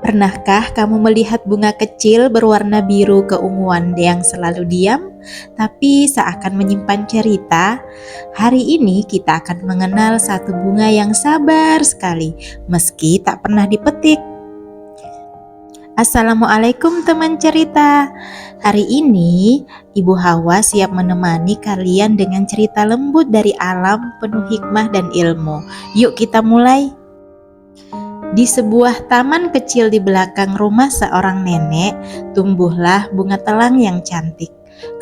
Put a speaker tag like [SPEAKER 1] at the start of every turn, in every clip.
[SPEAKER 1] Pernahkah kamu melihat bunga kecil berwarna biru keunguan yang selalu diam, tapi seakan menyimpan cerita? Hari ini kita akan mengenal satu bunga yang sabar sekali, meski tak pernah dipetik. Assalamualaikum teman cerita. Hari ini Ibu Hawa siap menemani kalian dengan cerita lembut dari alam penuh hikmah dan ilmu. Yuk kita mulai. Di sebuah taman kecil di belakang rumah seorang nenek, tumbuhlah bunga telang yang cantik.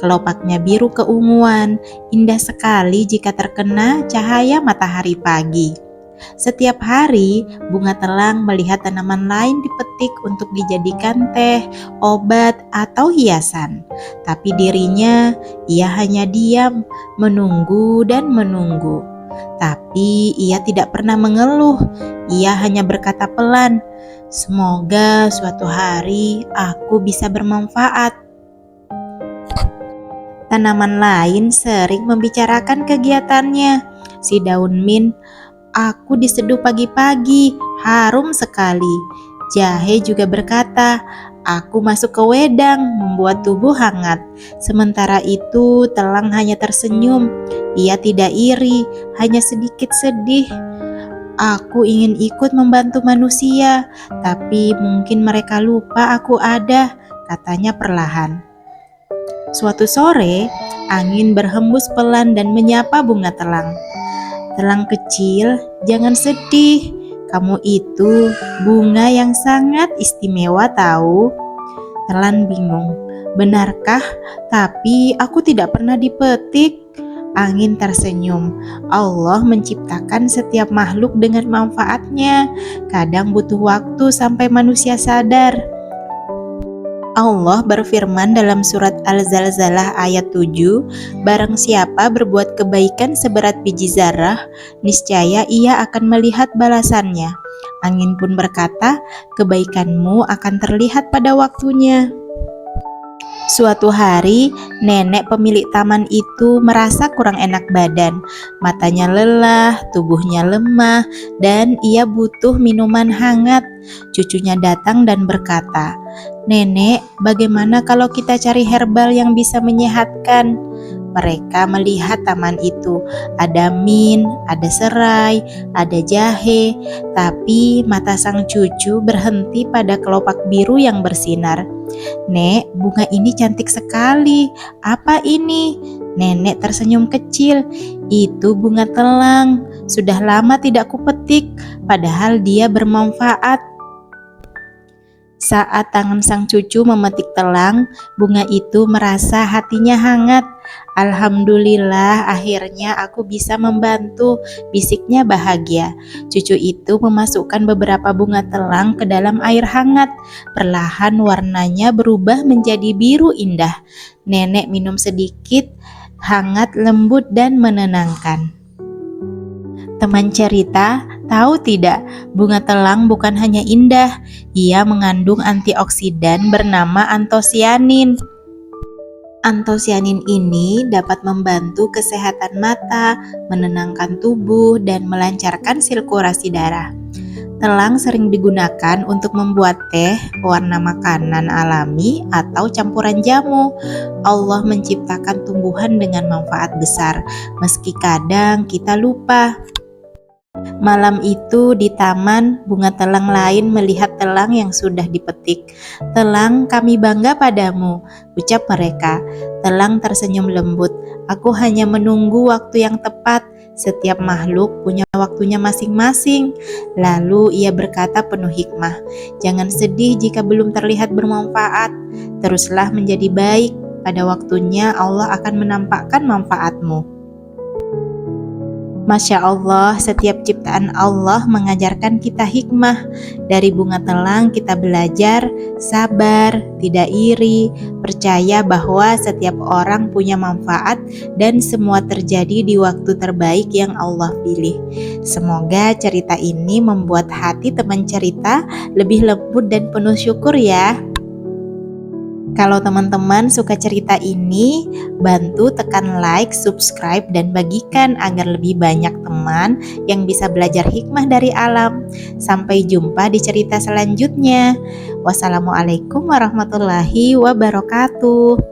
[SPEAKER 1] Kelopaknya biru keunguan, indah sekali jika terkena cahaya matahari pagi. Setiap hari, bunga telang melihat tanaman lain dipetik untuk dijadikan teh, obat, atau hiasan. Tapi dirinya, ia hanya diam, menunggu dan menunggu. Tapi ia tidak pernah mengeluh. Ia hanya berkata pelan, "Semoga suatu hari aku bisa bermanfaat." Tanaman lain sering membicarakan kegiatannya. Si daun mint, "Aku diseduh pagi-pagi, harum sekali." Jahe juga berkata, "Aku masuk ke wedang, membuat tubuh hangat." Sementara itu, telang hanya tersenyum. Ia tidak iri, hanya sedikit sedih. "Aku ingin ikut membantu manusia, tapi mungkin mereka lupa aku ada," katanya perlahan. Suatu sore, angin berhembus pelan dan menyapa bunga telang. "Telang kecil, jangan sedih. Kamu itu bunga yang sangat istimewa tahu." Telan bingung. "Benarkah? Tapi aku tidak pernah dipetik." Angin tersenyum. "Allah menciptakan setiap makhluk dengan manfaatnya. Kadang butuh waktu sampai manusia sadar." Allah berfirman dalam surat Al-Zalzalah ayat 7, "Barang siapa berbuat kebaikan seberat biji zarah, niscaya ia akan melihat balasannya." Angin pun berkata, "Kebaikanmu akan terlihat pada waktunya." Suatu hari, nenek pemilik taman itu merasa kurang enak badan. Matanya lelah, tubuhnya lemah, dan ia butuh minuman hangat. Cucunya datang dan berkata, "Nenek, bagaimana kalau kita cari herbal yang bisa menyehatkan?" Mereka melihat taman itu. Ada mint, ada serai, ada jahe, tapi mata sang cucu berhenti pada kelopak biru yang bersinar. "Nek, bunga ini cantik sekali. Apa ini?" Nenek tersenyum kecil. "Itu bunga telang. Sudah lama tidak kupetik, padahal dia bermanfaat." Saat tangan sang cucu memetik telang, bunga itu merasa hatinya hangat. "Alhamdulillah, akhirnya aku bisa membantu," bisiknya bahagia. Cucu itu memasukkan beberapa bunga telang ke dalam air hangat. Perlahan warnanya berubah menjadi biru indah. Nenek minum sedikit, hangat, lembut, dan menenangkan. Teman cerita, tahu tidak, bunga telang bukan hanya indah, ia mengandung antioksidan bernama antosianin. Antosianin ini dapat membantu kesehatan mata, menenangkan tubuh, dan melancarkan sirkulasi darah. Telang sering digunakan untuk membuat teh, pewarna makanan alami, atau campuran jamu. Allah menciptakan tumbuhan dengan manfaat besar, meski kadang kita lupa. Malam itu di taman, bunga telang lain melihat telang yang sudah dipetik. "Telang, kami bangga padamu," ucap mereka. Telang tersenyum lembut. "Aku hanya menunggu waktu yang tepat. Setiap makhluk punya waktunya masing-masing." Lalu ia berkata penuh hikmah, "Jangan sedih jika belum terlihat bermanfaat. Teruslah menjadi baik. Pada waktunya Allah akan menampakkan manfaatmu." Masya Allah, setiap ciptaan Allah mengajarkan kita hikmah. Dari bunga telang kita belajar sabar, tidak iri, percaya bahwa setiap orang punya manfaat dan semua terjadi di waktu terbaik yang Allah pilih. Semoga cerita ini membuat hati teman cerita lebih lembut dan penuh syukur ya. Kalau teman-teman suka cerita ini, bantu tekan like, subscribe, dan bagikan agar lebih banyak teman yang bisa belajar hikmah dari alam. Sampai jumpa di cerita selanjutnya. Wassalamualaikum warahmatullahi wabarakatuh.